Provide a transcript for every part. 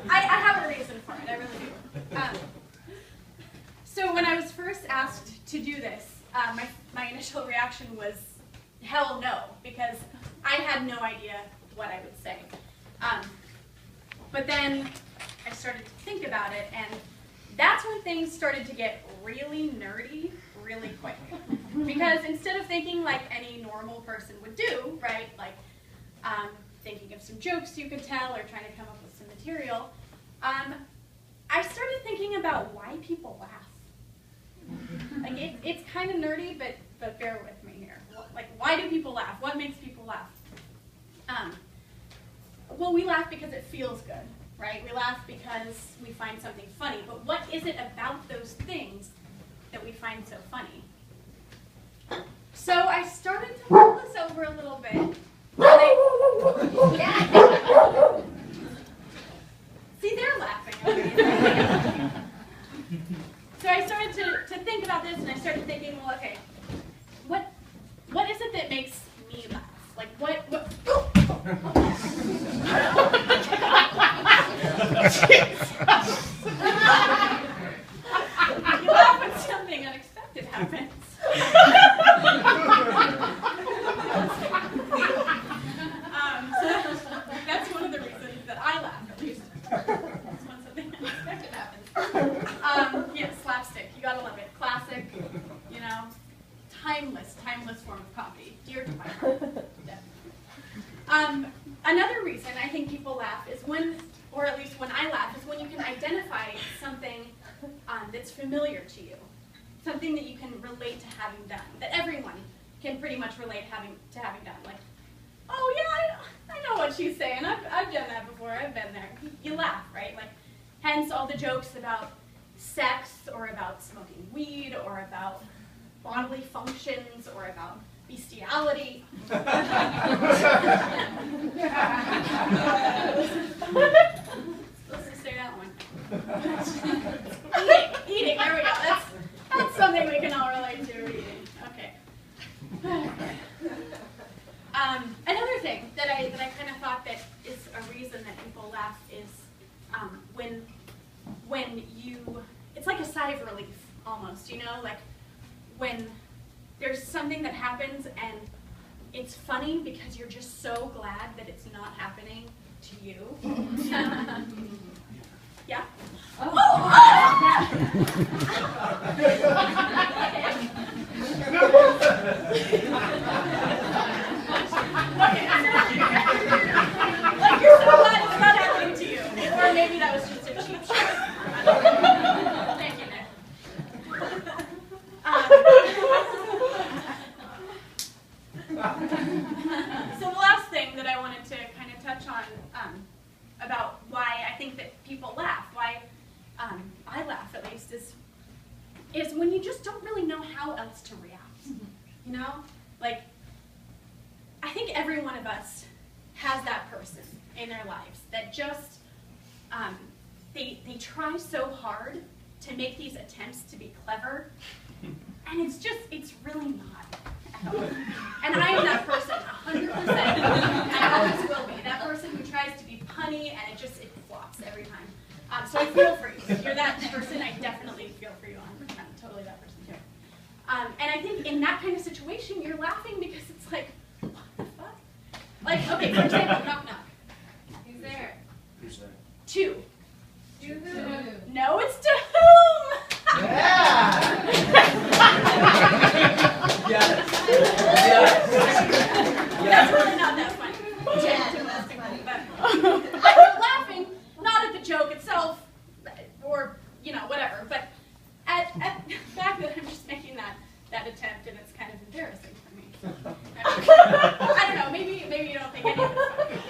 I have a reason for it, I really do. So when I was first asked to do this, my initial reaction was, hell no, because I had no idea what I would say. But then I started to think about it, and that's when things started to get really nerdy really quick. Because instead of thinking like any normal person would do, right, like thinking of some jokes you could tell or trying to come up with some material, I started thinking about why people laugh. Like it's kind of nerdy, but bear with me here. Like, why do people laugh? What makes people laugh? Well, we laugh because it feels good, right? We laugh because we find something funny. But what is it about those things that we find so funny? So I started to mull this over a little bit. See, they're laughing. So I started to think about this, and I started thinking, well, okay, what is it that makes me laugh? Like, what you laugh when something unexpected happens. So that's one of the reasons that I laugh, at least. It's when something unexpected happens. Yeah, slapstick. You gotta love it. Classic, you know, timeless form of comedy. Dear to my heart. Definitely. Another reason I think people laugh is when, or at least when I laugh, is when you can identify something that's familiar to you. Something that you can relate to having done, that everyone can pretty much relate to having done. Like, oh yeah, I know what she's saying. I've done that before. I've been there. You laugh, right? Like, hence all the jokes about sex, or about smoking weed, or about bodily functions, or about bestiality. Supposed to say that one. Eating. There we go. That's something we can all relate to. Eating. Okay. Another thing that I kind of thought that is a reason that people laugh is when you, it's like a sigh of relief almost, you know, like when there's something that happens and it's funny because you're just so glad that it's not happening to you. Yeah? Oh! Like you're so glad it's not happening to you. Or maybe that was just a cheap shot. Thank you, Nick. So the last thing that I wanted to kind of touch on about why I think that people laugh, why I laugh at least, is when you just don't really know how else to react. You know? Like, I think every one of us has that person in their lives that just, they try so hard to make these attempts to be clever, and it's really not at all. And I am that person 100%, and I always will be. That person who tries to be punny, and it flops every time. So I feel for you. If you're that person, I definitely feel for you. I'm totally that person too. And I think in that kind of situation, you're laughing because it's like, what the fuck? Like, okay, for example, knock knock. Who's there? Who's there? Two. To who? No, it's to whom? Yeah! Yes! Yes! That's really not that funny. Yeah, that's funny. But I'm laughing, not at the joke itself, or, you know, whatever, but at the fact that I'm just making that attempt, and it's kind of embarrassing for me. I don't know, maybe you don't think any of it's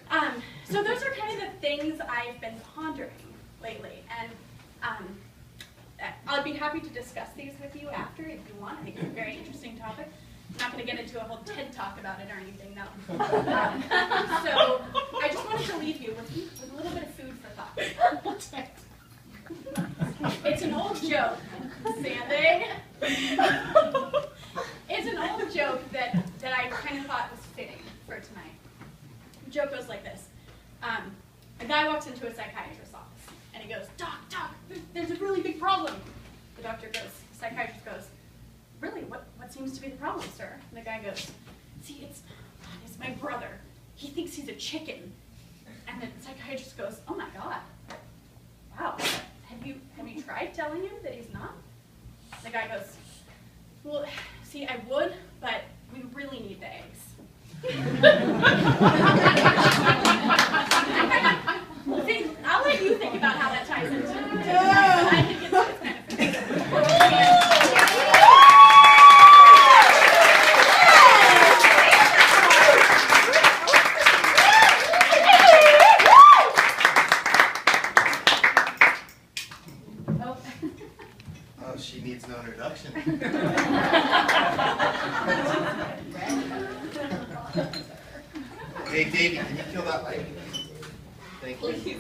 funny. So those are kind of the things I've been pondering lately, and I'll be happy to discuss these with you after if you want. I think it's a very interesting topic. I'm not going to get into a whole TED talk about it or anything, no. So I just wanted to leave you with a little bit of food for thought. It's an old joke, Sandy. It's an old joke that I kind of thought was fitting for tonight. The joke goes like this. A guy guy walks into a psychiatrist's office, and he goes, Doc, there's a really big problem. The psychiatrist goes, really, what seems to be the problem, sir? And the guy goes, see, it's my brother. He thinks he's a chicken. And the psychiatrist goes, oh my God, wow, have you tried telling him that he's not? The guy goes, well, see, I would, but we really need the eggs. I'll let you think about how that ties into it. I think it's kind of Oh, she needs no introduction. Hey, Davey, can you kill that light? Thank you.